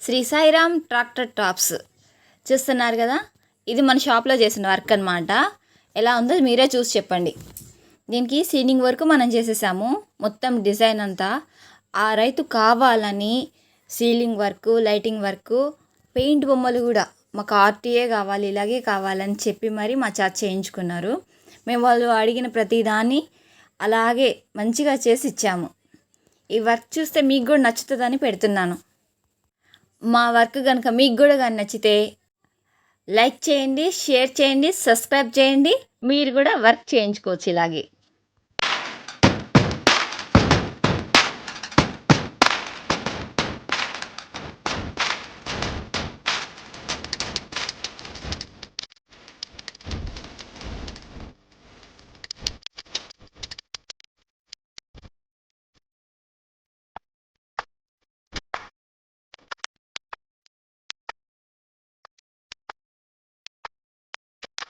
Shri Sairam tractor tops చూస్తున్నారు కదా. ఇది మన షాప్లో చేసిన వర్క్ అనమాట. ఎలా ఉందో మీరే చూసి చెప్పండి. దీనికి సీలింగ్ వర్క్ మనం చేసేసాము, మొత్తం డిజైన్ అంతా. ఆ రైతు కావాలని ceiling work, lighting work, paint బొమ్మలు కూడా మాకు ఆర్టీఏ కావాలి, ఇలాగే కావాలని చెప్పి మరి మా చార్జ్ చేయించుకున్నారు. మేము వాళ్ళు అడిగిన ప్రతిదాన్ని అలాగే మంచిగా చేసి ఇచ్చాము. ఈ వర్క్ చూస్తే మీకు కూడా నచ్చుతుందని పెడుతున్నాను. మా వర్క్ కనుక మీకు కూడా కానీ నచ్చితే లైక్ చేయండి, షేర్ చేయండి, సబ్స్క్రైబ్ చేయండి. మీరు కూడా వర్క్ చేయించుకోవచ్చు ఇలాగే.